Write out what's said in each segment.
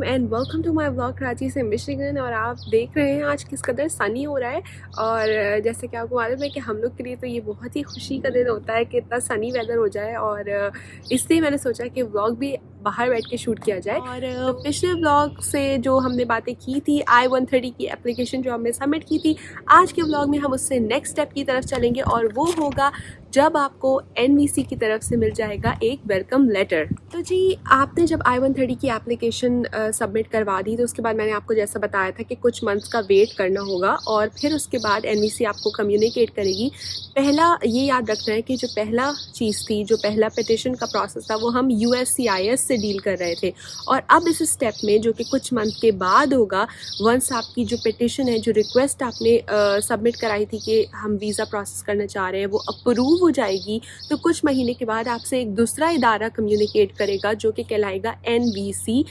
And welcome to my vlog Karachi से Michigan. और आप देख रहे हैं आज किस कदर सनी हो रहा है। और जैसे कि आपको मालूम है कि हम लोग के लिए तो ये बहुत ही खुशी का दिन होता है कि इतना सनी वेदर हो जाए। और इसलिए मैंने सोचा कि व्लॉग भी बाहर बैठ के शूट किया जाए। और पिछले व्लॉग से जो हमने बातें की थी I-130 की एप्लीकेशन जो हमने सबमिट की थी, आज के व्लॉग में हम उससे नेक्स्ट स्टेप की तरफ चलेंगे और वो होगा जब आपको NVC की तरफ से मिल जाएगा एक वेलकम लेटर। तो जी आपने जब I-130 की एप्लीकेशन सबमिट करवा दी तो उसके बाद मैंने आपको जैसा बताया था कि कुछ मंथ्स का वेट करना होगा और फिर उसके बाद NVC आपको कम्युनिकेट करेगी। पहला ये याद रखना है कि जो पहला चीज़ थी, जो पहला पिटिशन का प्रोसेस था, वो हम USCIS से डील कर रहे थे। और अब इस स्टेप में जो कि कुछ मंथ के बाद होगा, वंस आपकी जो पिटिशन है, जो रिक्वेस्ट आपने सबमिट कराई थी कि हम वीज़ा प्रोसेस करना चाह रहे हैं, वो अप्रूव हो जाएगी, तो कुछ महीने के बाद आपसे एक दूसरा इदारा कम्युनिकेट करेगा जो कि कहलाएगा NVC,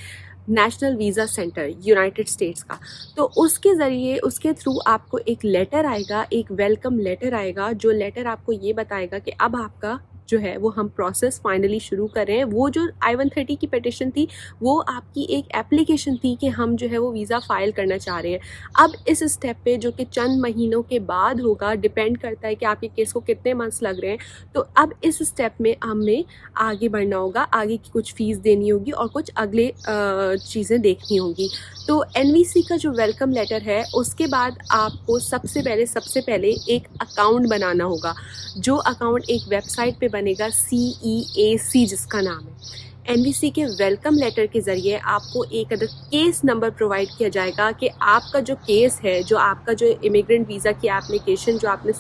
national visa centre United states का। तो उसके ज़रिए, उसके थ्रू आपको एक लेटर आएगा, एक वेलकम लेटर आएगा। जो लेटर आपको ये बताएगा कि अब आपका जो है वो हम प्रोसेस फाइनली शुरू कर रहे हैं। वो जो I-130 की पिटिशन थी वो आपकी एक एप्लीकेशन थी कि हम जो है वो वीज़ा फ़ाइल करना चाह रहे हैं। अब इस स्टेप पे जो कि चंद महीनों के बाद होगा, डिपेंड करता है कि आपके केस को कितने मंथ्स लग रहे हैं। तो अब इस स्टेप में हमें आगे बढ़ना होगा, आगे की कुछ फ़ीस देनी होगी और कुछ अगले चीज़ें देखनी होंगी। तो NVC का जो वेलकम लेटर है उसके बाद आपको सबसे पहले एक अकाउंट बनाना होगा। जो अकाउंट एक वेबसाइट पे बनेगा, CEAC जिसका नाम है। NVC के वेलकम लेटर के ज़रिए आपको एक अदर केस नंबर प्रोवाइड किया जाएगा कि आपका जो केस है, जो आपका जो इमिग्रेंट वीज़ा की एप्लीकेशन, जो आपने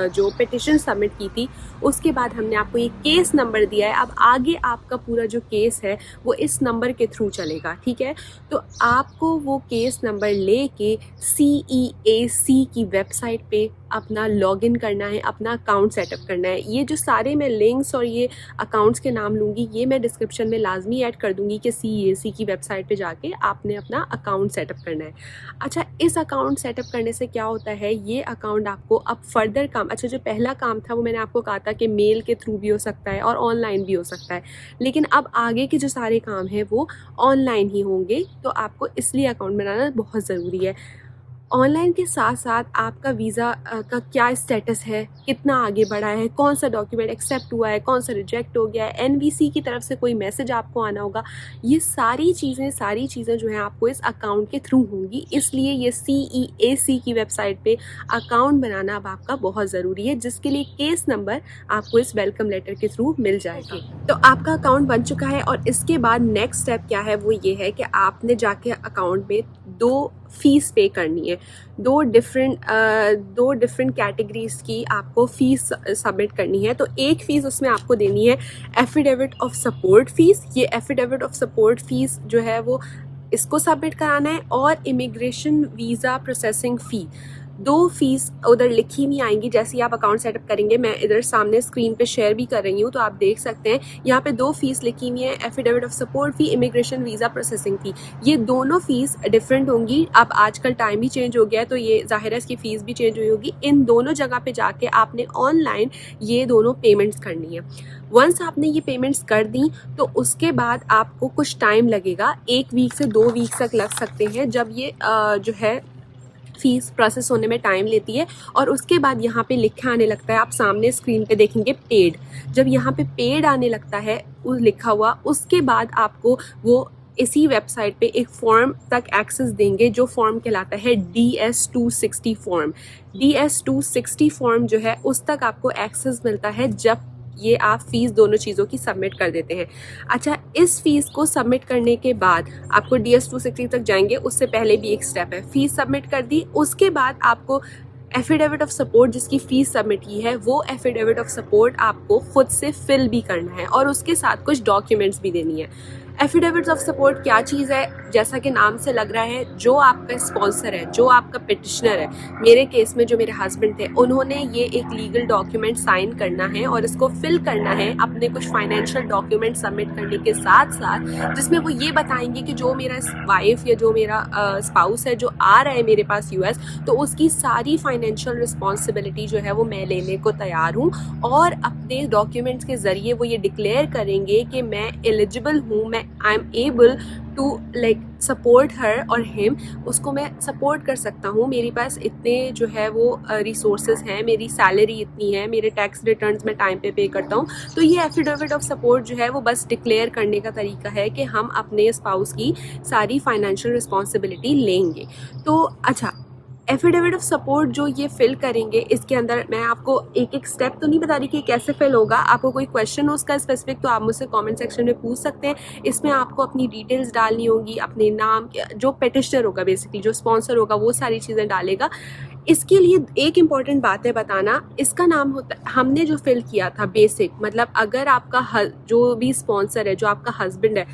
जो पिटिशन सबमिट की थी, उसके बाद हमने आपको ये केस नंबर दिया है। अब आगे आपका पूरा जो केस है वो इस नंबर के थ्रू चलेगा, ठीक है। तो आपको वो केस नंबर लेके CEAC की वेबसाइट पे अपना लॉगिन करना है, अपना अकाउंट सेटअप करना है। ये जो सारे मैं लिंक्स और ये अकाउंट्स के नाम लूँगी, ये मैं डिस्क्रिप्शन में लाजमी ऐड कर दूँगी कि CEAC की वेबसाइट पे जाके आपने अपना अकाउंट सेटअप करना है। अच्छा, इस अकाउंट सेटअप करने से क्या होता है, ये अकाउंट आपको अब फर्दर काम, अच्छा जो पहला काम था वो मैंने आपको कहा था कि मेल के थ्रू भी हो सकता है और ऑनलाइन भी हो सकता है, लेकिन अब आगे के जो सारे काम हैं वो ऑनलाइन ही होंगे। तो आपको इसलिए अकाउंट बनाना बहुत ज़रूरी है। ऑनलाइन के साथ साथ आपका वीज़ा का क्या स्टेटस है, कितना आगे बढ़ा है, कौन सा डॉक्यूमेंट एक्सेप्ट हुआ है, कौन सा रिजेक्ट हो गया है, NVC की तरफ से कोई मैसेज आपको आना होगा। ये सारी चीज़ें जो हैं आपको इस अकाउंट के थ्रू होंगी। इसलिए ये CEAC की वेबसाइट पे अकाउंट बनाना अब आपका बहुत ज़रूरी है, जिसके लिए केस नंबर आपको इस वेलकम लेटर के थ्रू मिल जाएगा। तो आपका अकाउंट बन चुका है और इसके बाद नेक्स्ट स्टेप क्या है, वो ये है कि आपने जाके अकाउंट में 2 फ़ीस पे करनी है। दो डिफरेंट कैटेगरीज़ की आपको फ़ीस सबमिट करनी है। तो एक फ़ीस उसमें आपको देनी है एफिडेविट ऑफ सपोर्ट फ़ीस। ये एफिडेविट ऑफ सपोर्ट फ़ीस जो है वो इसको सबमिट कराना है, और immigration visa processing fee. 2 fees उधर लिखी हुई आएंगी जैसे ही आप अकाउंट सेटअप करेंगे। मैं इधर सामने स्क्रीन पे शेयर भी कर रही हूँ, तो आप देख सकते हैं यहाँ पे 2 फ़ीस लिखी हुई है, affidavit of support fee, immigration visa processing fee. ये दोनों फ़ीस डिफरेंट होंगी। अब आजकल टाइम भी चेंज हो गया है तो ये ज़ाहिर है इसकी फ़ीस भी चेंज हुई होगी। इन दोनों जगह पे जाके आपने ऑनलाइन ये दोनों पेमेंट्स करनी है। वंस आपने ये पेमेंट्स कर दी तो उसके बाद आपको कुछ टाइम लगेगा, 1 वीक से 2 वीक तक लग सकते हैं, जब ये जो है फ़ीस प्रोसेस होने में टाइम लेती है। और उसके बाद यहाँ पे लिखा आने लगता है, आप सामने स्क्रीन पे देखेंगे पेड। जब यहाँ पे पेड आने लगता है लिखा हुआ, उसके बाद आपको वो इसी वेबसाइट पे एक फॉर्म तक एक्सेस देंगे जो फॉर्म कहलाता है DS-260 फॉर्म। DS-260 फॉर्म जो है उस तक आपको एक्सेस मिलता है जब ये आप फ़ीस दोनों चीज़ों की सबमिट कर देते हैं। अच्छा, इस फ़ीस को सबमिट करने के बाद आपको DS-260 तक जाएंगे, उससे पहले भी एक स्टेप है। फ़ीस सबमिट कर दी, उसके बाद आपको एफिडेविट ऑफ सपोर्ट, जिसकी फ़ीस सबमिट की है, वो एफिडेविट ऑफ सपोर्ट आपको खुद से फिल भी करना है और उसके साथ कुछ डॉक्यूमेंट्स भी देनी है। एफिडेविट ऑफ सपोर्ट क्या चीज़ है, जैसा कि नाम से लग रहा है, जो आपका स्पॉन्सर है, जो आपका पिटिशनर है, मेरे केस में जो मेरे हस्बैंड थे, उन्होंने ये एक लीगल डॉक्यूमेंट साइन करना है और इसको फिल करना है अपने कुछ फाइनेंशियल डॉक्यूमेंट सबमिट करने के साथ साथ, जिसमें वो ये बताएंगे कि जो मेरा वाइफ या जो मेरा स्पाउस है जो आ रहा है मेरे पास US, तो उसकी सारी फाइनेंशियल रिस्पॉन्सिबिलिटी जो है वो मैं लेने को तैयार हूँ। और अपने डॉक्यूमेंट्स के ज़रिए वो ये डिक्लेयर करेंगे कि मैं एलिजिबल हूँ, मैं I am able to like support her और हिम, उसको मैं सपोर्ट कर सकता हूँ। मेरे पास इतने जो है वो रिसोर्सेज हैं, मेरी सैलरी इतनी है, मेरे टैक्स रिटर्न्स मैं टाइम पे करता हूँ। तो ये एफिडेविट ऑफ सपोर्ट जो है वो बस डिक्लेयर करने का तरीका है कि हम अपने स्पाउस की सारी फाइनेंशियल रिस्पॉन्सिबिलिटी लेंगे। तो अच्छा, एफिडेविट ऑफ सपोर्ट जो ये फिल करेंगे, इसके अंदर मैं आपको एक एक स्टेप तो नहीं बता रही कि कैसे फिल होगा। आपको कोई क्वेश्चन हो उसका स्पेसिफिक तो आप मुझसे कमेंट सेक्शन में पूछ सकते हैं। इसमें आपको अपनी डिटेल्स डालनी होगी, अपने नाम, जो पेटिशनर होगा बेसिकली, जो स्पॉन्सर होगा वो सारी चीज़ें डालेगा। इसके लिए एक इम्पॉर्टेंट बात है बताना, इसका नाम होता है, हमने जो फिल किया था बेसिक, मतलब अगर आपका जो भी स्पॉन्सर है, जो आपका हस्बैंड है,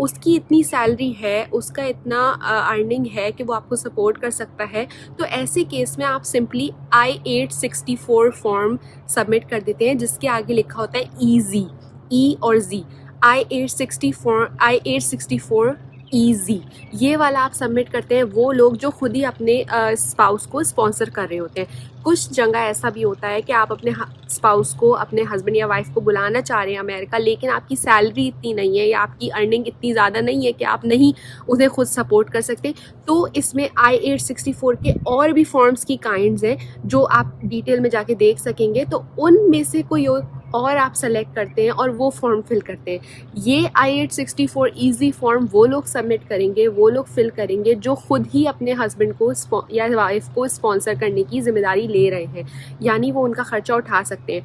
उसकी इतनी सैलरी है, उसका इतना अर्निंग है कि वो आपको सपोर्ट कर सकता है, तो ऐसे केस में आप सिंपली I-864 फॉर्म सबमिट कर देते हैं, जिसके आगे लिखा होता है ईजी, ई और जी, I-864 ईजी, ये वाला आप सबमिट करते हैं। वो लोग जो खुद ही अपने स्पाउस को स्पॉन्सर कर रहे होते हैं। कुछ जगह ऐसा भी होता है कि आप अपने स्पाउस को, अपने हस्बैंड या वाइफ को बुलाना चाह रहे हैं अमेरिका, लेकिन आपकी सैलरी इतनी नहीं है या आपकी अर्निंग इतनी ज़्यादा नहीं है कि आप नहीं उन्हें खुद सपोर्ट कर सकते। तो इसमें I-864 के और भी फॉर्म्स की काइंड्स हैं जो आप डिटेल में जाके देख सकेंगे। तो उनमें से कोई और आप सेलेक्ट करते हैं और वो फॉर्म फिल करते हैं। ये I-864 ईजी फॉर्म वो लोग सबमिट करेंगे, वो लोग फिल करेंगे जो खुद ही अपने हस्बैंड को या वाइफ को स्पॉन्सर करने की जिम्मेदारी ले रहे हैं, यानी वो उनका खर्चा उठा सकते हैं।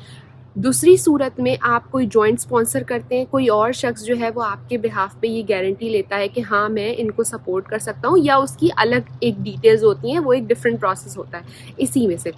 दूसरी सूरत में आप कोई जॉइंट स्पॉन्सर करते हैं, कोई और शख्स जो है वो आपके बिहाफ पे ये गारंटी लेता है कि हाँ मैं इनको सपोर्ट कर सकता हूँ, या उसकी अलग एक डिटेल्स होती हैं, वो एक डिफरेंट प्रोसेस होता है इसी में से।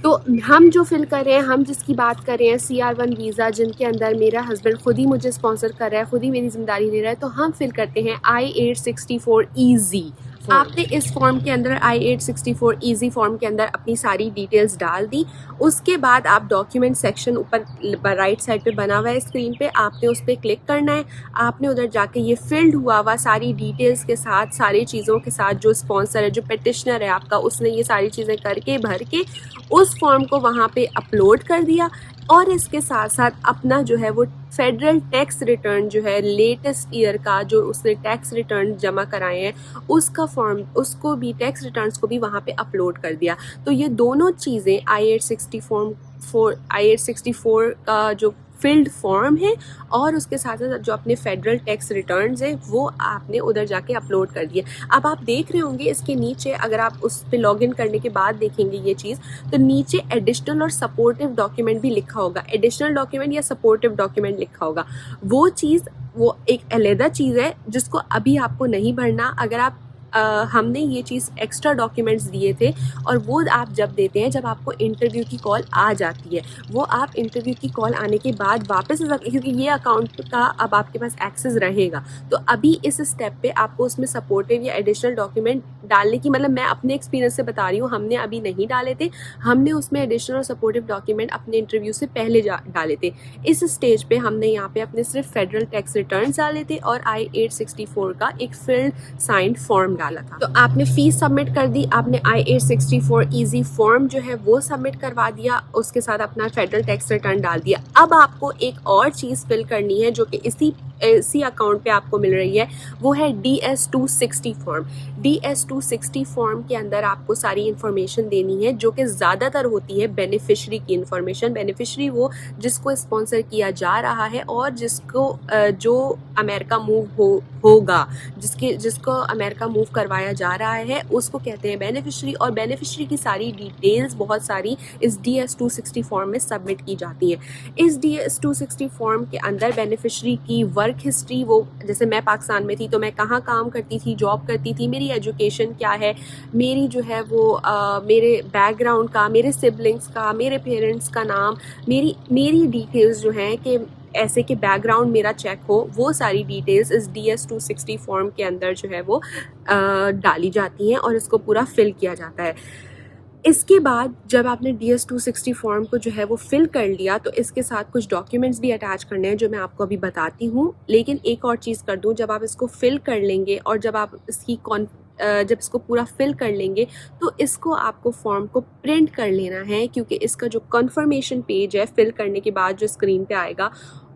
तो हम जो फिल कर रहे हैं, हम जिसकी बात कर रहे हैं, CR1 वीज़ा, जिनके अंदर मेरा हस्बैंड खुद ही मुझे स्पॉन्सर कर रहा है, खुद ही मेरी जिम्मेदारी ले रहा है, तो हम फिल करते हैं I-864 ईजी। आपने इस फॉर्म के अंदर, I-864 ईजी फॉर्म के अंदर अपनी सारी डिटेल्स डाल दी। उसके बाद आप डॉक्यूमेंट सेक्शन ऊपर राइट साइड पे बना हुआ है स्क्रीन पे, आपने उस पर क्लिक करना है। आपने उधर जाके ये फिल्ड हुआ सारी डिटेल्स के साथ, सारी चीज़ों के साथ, जो स्पॉन्सर है, जो पेटिशनर है आपका, उसने ये सारी चीज़ें करके भर के उस फॉर्म को वहाँ पे अपलोड कर दिया। और इसके साथ साथ अपना जो है वो फेडरल टैक्स रिटर्न जो है लेटेस्ट ईयर का, जो उसने टैक्स रिटर्न जमा कराए हैं, उसका फॉर्म, उसको भी, टैक्स रिटर्न्स को भी वहाँ पे अपलोड कर दिया। तो ये दोनों चीज़ें I-864 का जो फिल्ड फॉर्म है और उसके साथ साथ जो अपने फेडरल टैक्स रिटर्न्स हैं वो आपने उधर जाके अपलोड कर दिए। अब आप देख रहे होंगे इसके नीचे, अगर आप उस पर लॉगिन करने के बाद देखेंगे ये चीज़, तो नीचे एडिशनल और सपोर्टिव डॉक्यूमेंट भी लिखा होगा। एडिशनल डॉक्यूमेंट या सपोर्टिव डॉक्यूमेंट लिखा होगा, वो चीज़, वो एक अलग चीज़ है जिसको अभी आपको नहीं भरना। अगर आप हमने ये चीज़ एक्स्ट्रा डॉक्यूमेंट्स दिए थे और वो आप जब देते हैं, जब आपको इंटरव्यू की कॉल आ जाती है, वो आप इंटरव्यू की कॉल आने के बाद वापस, क्योंकि ये अकाउंट का अब आपके पास एक्सेस रहेगा, तो अभी इस स्टेप पे आपको उसमें सपोर्टिव या एडिशनल डॉक्यूमेंट डालने की, मतलब मैं अपने एक्सपीरियंस से बता रही हूँ, हमने अभी नहीं डाले थे, हमने उसमें एडिशनल और सपोर्टिव डॉक्यूमेंट अपने इंटरव्यू से पहले डाले थे। इस स्टेज पे हमने यहाँ पे अपने सिर्फ फेडरल टैक्स रिटर्न डाले थे और I-864 का एक फिल्ड साइंड फॉर्म डाला था। तो आपने फीस सबमिट कर दी, आपने I-864 ईजी फॉर्म जो है वो सबमिट करवा दिया, उसके साथ अपना फेडरल टैक्स रिटर्न डाल दिया। अब आपको एक और चीज़ फिल करनी है जो कि इसी अकाउंट पे आपको मिल रही है, वो है DS-260 फॉर्म। DS-260 फॉर्म के अंदर आपको सारी इन्फॉर्मेशन देनी है जो कि ज़्यादातर होती है बेनिफिशरी की इन्फॉर्मेशन। बेनिफिशरी वो जिसको स्पॉन्सर किया जा रहा है और जिसको जो अमेरिका मूव होगा, जिसको अमेरिका मूव करवाया जा रहा है, उसको कहते हैं बेनिफिशरी। और बेनिफिशरी की सारी डिटेल्स बहुत सारी इस DS-260 फॉर्म में सबमिट की जाती हैं। इस DS-260 फॉर्म के अंदर बेनिफिशरी की वर्क हिस्ट्री, वो जैसे मैं पाकिस्तान में थी तो मैं कहाँ काम करती थी, जॉब करती थी, मेरी एजुकेशन क्या है, मेरी जो है वो मेरे बैकग्राउंड का, मेरे सिबलिंग्स का, मेरे पेरेंट्स का नाम, मेरी डिटेल्स जो हैं कि ऐसे कि बैकग्राउंड मेरा चेक हो, वो सारी डिटेल्स इस DS-260 फॉर्म के अंदर जो है वो डाली जाती हैं और इसको पूरा फिल किया जाता है। इसके बाद जब आपने DS-260 फॉर्म को जो है वो फिल कर लिया, तो इसके साथ कुछ डॉक्यूमेंट्स भी अटैच करने हैं जो मैं आपको अभी बताती हूँ। लेकिन एक और चीज़ कर दूँ, जब आप इसको फिल कर लेंगे और जब आप जब इसको पूरा फिल कर लेंगे, तो इसको आपको फॉर्म को प्रिंट कर लेना है, क्योंकि इसका जो कन्फर्मेशन पेज है फिल करने के बाद जो स्क्रीन पे आएगा,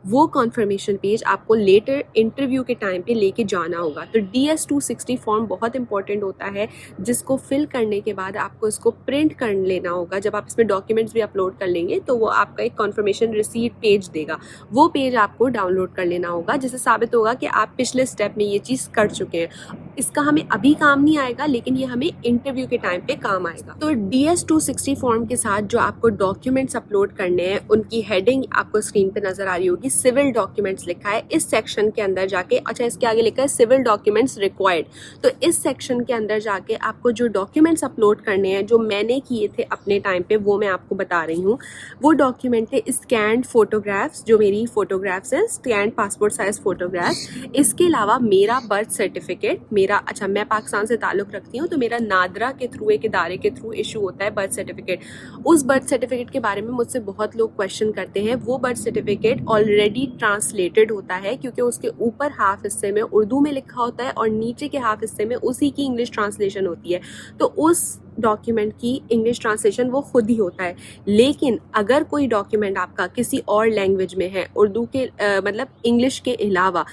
वो कॉन्फर्मेशन पेज आपको लेटर इंटरव्यू के टाइम पे लेके जाना होगा। तो DS-260 फॉर्म बहुत इंपॉर्टेंट होता है, जिसको फिल करने के बाद आपको इसको प्रिंट कर लेना होगा। जब आप इसमें डॉक्यूमेंट्स भी अपलोड कर लेंगे तो वो आपका एक कॉन्फर्मेशन रिसीट पेज देगा, वो पेज आपको डाउनलोड कर लेना होगा, जिससे साबित होगा कि आप पिछले स्टेप में ये चीज़ कर चुके हैं। इसका हमें अभी काम नहीं आएगा, लेकिन ये हमें इंटरव्यू के टाइम पे काम आएगा। तो DS-260 फॉर्म के साथ जो आपको डॉक्यूमेंट्स अपलोड करने हैं, उनकी हेडिंग आपको स्क्रीन पे नजर आ रही होगी, सिविल डॉक्यूमेंट्स लिखा है। इस सेक्शन के अंदर जाके, अच्छा इसके आगे लिखा है सिविल डॉक्यूमेंट्स रिक्वायर्ड, तो इस सेक्शन के अंदर जाके आपको जो डॉक्यूमेंट्स अपलोड करने हैं, जो मैंने किए थे अपने टाइम पे, वो मैं आपको बता रही हूँ। वो डॉक्यूमेंट थे स्कैन्ड फोटोग्राफ्स, जो मेरी फोटोग्राफ्स हैं, स्कैन्ड पासपोर्ट साइज फोटोग्राफ्स। इसके अलावा मेरा बर्थ सर्टिफिकेट, अच्छा मैं पाकिस्तान से ताल्लुक़ रखती हूँ, तो मेरा नादरा के थ्रू, एक इदारे के थ्रू इशू होता है बर्थ सर्टिफिकेट। उस बर्थ सर्टिफिकेट के बारे में मुझसे बहुत लोग क्वेश्चन करते हैं। वो बर्थ सर्टिफिकेट ऑलरेडी ट्रांसलेटेड होता है, क्योंकि उसके ऊपर हाफ हिस्से में उर्दू में लिखा होता है और नीचे के हाफ हिस्से में उसी की इंग्लिश ट्रांसलेशन होती है। तो उस डॉक्यूमेंट की इंग्लिश ट्रांसलेशन वो खुद ही होता है। लेकिन अगर कोई डॉक्यूमेंट आपका किसी और लैंग्वेज में है, उर्दू के मतलब इंग्लिश के अलावा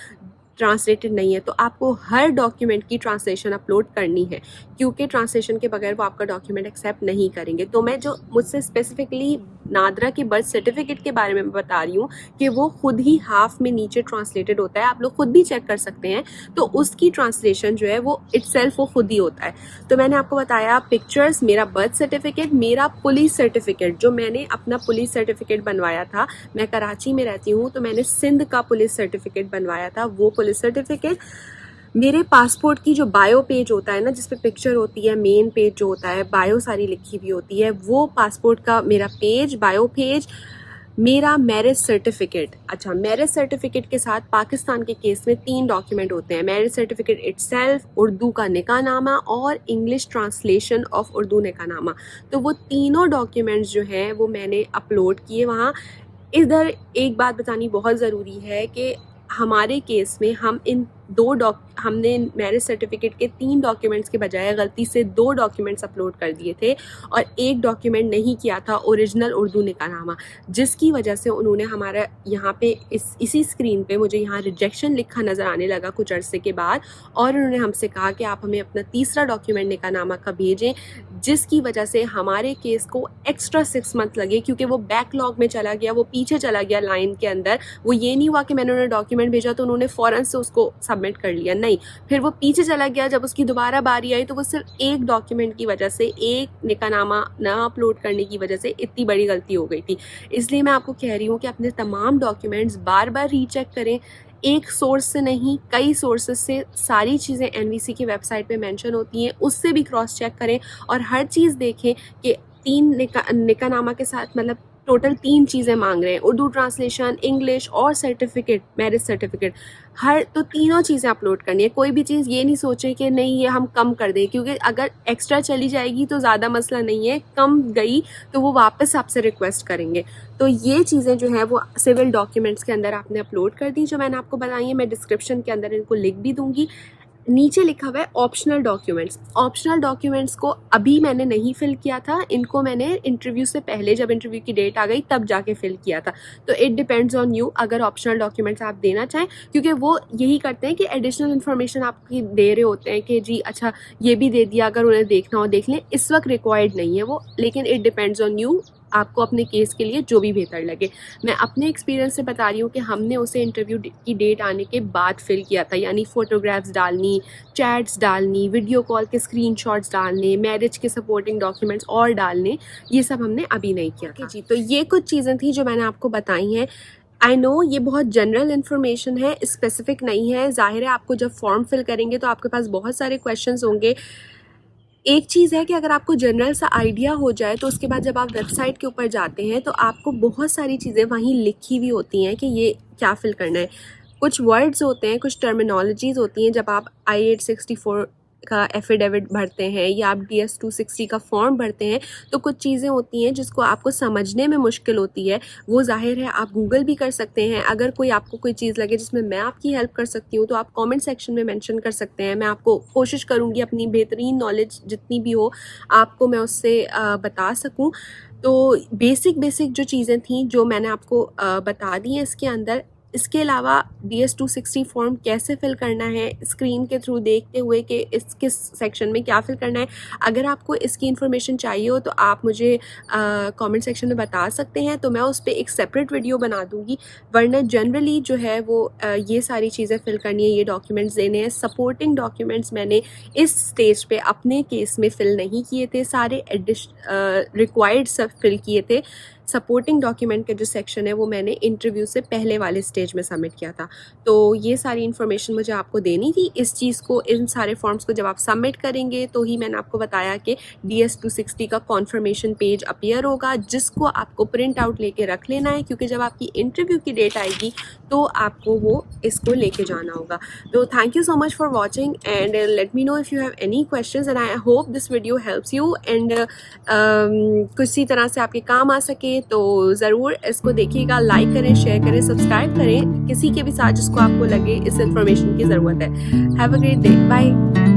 ट्रांसलेटेड नहीं है, तो आपको हर डॉक्यूमेंट की ट्रांसलेशन अपलोड करनी है, क्योंकि ट्रांसलेशन के बगैर वो आपका डॉक्यूमेंट एक्सेप्ट नहीं करेंगे। तो मैं जो मुझसे स्पेसिफिकली नादरा के बर्थ सर्टिफिकेट के बारे में बता रही हूँ कि वो खुद ही हाफ में नीचे ट्रांसलेटेड होता है, आप लोग खुद भी चेक कर सकते हैं। तो उसकी ट्रांसलेशन जो है वो इटसेल्फ वो खुद ही होता है। तो मैंने आपको बताया पिक्चर्स, मेरा बर्थ सर्टिफिकेट, मेरा पुलिस सर्टिफिकेट, जो मैंने अपना पुलिस सर्टिफिकेट बनवाया था। मैं कराची में रहती हूँ, तो मैंने सिंध का पुलिस सर्टिफिकेट बनवाया था, वो पुलिस सर्टिफिकेट। मेरे पासपोर्ट की जो बायो पेज होता है ना, जिसपे पिक्चर होती है, मेन पेज जो होता है, बायो सारी लिखी हुई होती है, वो पासपोर्ट का मेरा पेज, बायो पेज। मेरा मैरिज सर्टिफिकेट, अच्छा मैरिज सर्टिफिकेट के साथ पाकिस्तान के केस में 3 डॉक्यूमेंट होते हैं, मैरिज सर्टिफिकेट इटसेल्फ, उर्दू का निकाहनामा और इंग्लिश ट्रांसलेशन ऑफ उर्दू निकाहनामा। तो वो तीनों डॉक्यूमेंट्स जो हैं वो मैंने अपलोड किए वहाँ। इधर एक बात बतानी बहुत ज़रूरी है कि हमारे केस में हमने मैरिज सर्टिफिकेट के 3 डॉक्यूमेंट्स के बजाय गलती से 2 डॉक्यूमेंट्स अपलोड कर दिए थे और 1 डॉक्यूमेंट नहीं किया था ओरिजिनल उर्दू निकाहनामा, जिसकी वजह से उन्होंने हमारा यहाँ पे इसी स्क्रीन पे मुझे यहाँ रिजेक्शन लिखा नज़र आने लगा कुछ अरसे के बाद। और उन्होंने हमसे कहा कि आप हमें अपना तीसरा डॉक्यूमेंट निकाहनामा का भेजें, जिसकी वजह से हमारे केस को एक्स्ट्रा 6 मंथ लगे, क्योंकि वो बैकलॉग में चला गया, वो पीछे चला गया लाइन के अंदर। वो ये नहीं हुआ कि मैंने उन्हें डॉक्यूमेंट भेजा तो उन्होंने फ़ौरन से उसको सबमिट कर लिया, नहीं, फिर वो पीछे चला गया। जब उसकी दोबारा बारी आई तो वो सिर्फ 1 डॉक्यूमेंट की वजह से, 1 निकाहनामा ना अपलोड करने की वजह से इतनी बड़ी गलती हो गई थी। इसलिए मैं आपको कह रही हूँ कि अपने तमाम डॉक्यूमेंट्स बार बार रीचेक करें, एक सोर्स से नहीं, कई सोर्सेज से सारी चीज़ें NVC की वेबसाइट पे मेंशन होती हैं, उससे भी क्रॉस चेक करें और हर चीज़ देखें कि 3 निकाहनामा के साथ मतलब टोटल 3 चीज़ें मांग रहे हैं, उर्दू ट्रांसलेशन, इंग्लिश और सर्टिफिकेट, मैरिज सर्टिफिकेट, तो तीनों चीज़ें अपलोड करनी है। कोई भी चीज़ ये नहीं सोचे कि नहीं ये हम कम कर दें, क्योंकि अगर एक्स्ट्रा चली जाएगी तो ज़्यादा मसला नहीं है, कम गई तो वो वापस आपसे रिक्वेस्ट करेंगे। तो ये चीज़ें जो है वो सिविल डॉक्यूमेंट्स के अंदर आपने अपलोड कर दी, जो मैंने आपको बताई है। मैं डिस्क्रिप्शन के अंदर इनको लिख भी दूँगी। नीचे लिखा हुआ है ऑप्शनल डॉक्यूमेंट्स। ऑप्शनल डॉक्यूमेंट्स को अभी मैंने नहीं फिल किया था, इनको मैंने इंटरव्यू से पहले, जब इंटरव्यू की डेट आ गई तब जाके फिल किया था। तो इट डिपेंड्स ऑन यू अगर ऑप्शनल डॉक्यूमेंट्स आप देना चाहें, क्योंकि वो यही करते हैं कि एडिशनल इन्फॉर्मेशन आपकी दे रहे होते हैं कि जी अच्छा ये भी दे दिया, अगर उन्हें देखना हो देख लें। इस वक्त रिक्वायर्ड नहीं है वो, लेकिन इट डिपेंड्स ऑन यू, आपको अपने केस के लिए जो भी बेहतर लगे। मैं अपने एक्सपीरियंस से बता रही हूँ कि हमने उसे इंटरव्यू की डेट आने के बाद फिल किया था, यानी फ़ोटोग्राफ्स डालनी, चैट्स डालनी, वीडियो कॉल के स्क्रीनशॉट्स डालने, मैरिज के सपोर्टिंग डॉक्यूमेंट्स और डालने, ये सब हमने अभी नहीं किया था। जी, तो ये कुछ चीज़ें थी जो मैंने आपको बताई हैं। आई नो ये बहुत जनरल इन्फॉर्मेशन है, स्पेसिफिक नहीं है। ज़ाहिर है आपको जब फॉर्म फिल करेंगे तो आपके पास बहुत सारे क्वेश्चंस होंगे। एक चीज़ है कि अगर आपको जनरल सा आइडिया हो जाए तो उसके बाद जब आप वेबसाइट के ऊपर जाते हैं तो आपको बहुत सारी चीज़ें वहीं लिखी हुई होती हैं कि ये क्या फिल करना है। कुछ वर्ड्स होते हैं, कुछ टर्मिनोलॉजीज़ होती हैं। जब आप I-864 का एफिडेविट भरते हैं या आप DS-260 का फॉर्म भरते हैं तो कुछ चीज़ें होती हैं जिसको आपको समझने में मुश्किल होती है। वो ज़ाहिर है आप गूगल भी कर सकते हैं। अगर कोई आपको कोई चीज़ लगे जिसमें मैं आपकी हेल्प कर सकती हूँ तो आप कमेंट सेक्शन में मेंशन कर सकते हैं। मैं आपको कोशिश करूँगी अपनी बेहतरीन नॉलेज जितनी भी हो आपको मैं उससे बता सकूँ। तो बेसिक जो चीज़ें थी जो मैंने आपको बता दी हैं इसके अंदर। इसके अलावा DS-260 फॉर्म कैसे फिल करना है स्क्रीन के थ्रू देखते हुए कि इस किस सेक्शन में क्या फिल करना है, अगर आपको इसकी इन्फॉर्मेशन चाहिए हो तो आप मुझे कमेंट सेक्शन में बता सकते हैं, तो मैं उस पर एक सेपरेट वीडियो बना दूँगी। वरना जनरली जो है वो ये सारी चीज़ें फिल करनी है, ये डॉक्यूमेंट्स देने हैं। सपोर्टिंग डॉक्यूमेंट्स मैंने इस स्टेज पे अपने केस में फ़िल नहीं किए थे, सारे रिक्वायर्ड सब फिल किए थे। सपोर्टिंग डॉक्यूमेंट का जो सेक्शन है वो मैंने इंटरव्यू से पहले वाले स्टेज में सबमिट किया था। तो ये सारी इन्फॉर्मेशन मुझे आपको देनी थी। इस चीज़ को, इन सारे फॉर्म्स को जब आप सबमिट करेंगे तो ही मैंने आपको बताया कि DS-260 का कॉन्फर्मेशन पेज अपीयर होगा, जिसको आपको प्रिंट आउट लेके रख लेना है, क्योंकि जब आपकी इंटरव्यू की डेट आएगी तो आपको वो इसको लेके जाना होगा। तो thank you so much for watching and let me know if you have any questions and I hope this video helps you and किसी तरह से आपके काम आ सके तो ज़रूर इसको देखिएगा, लाइक करें, शेयर करें, सब्सक्राइब करें किसी के भी साथ जिसको आपको लगे इस इंफॉर्मेशन की ज़रूरत है। Have a great day, bye.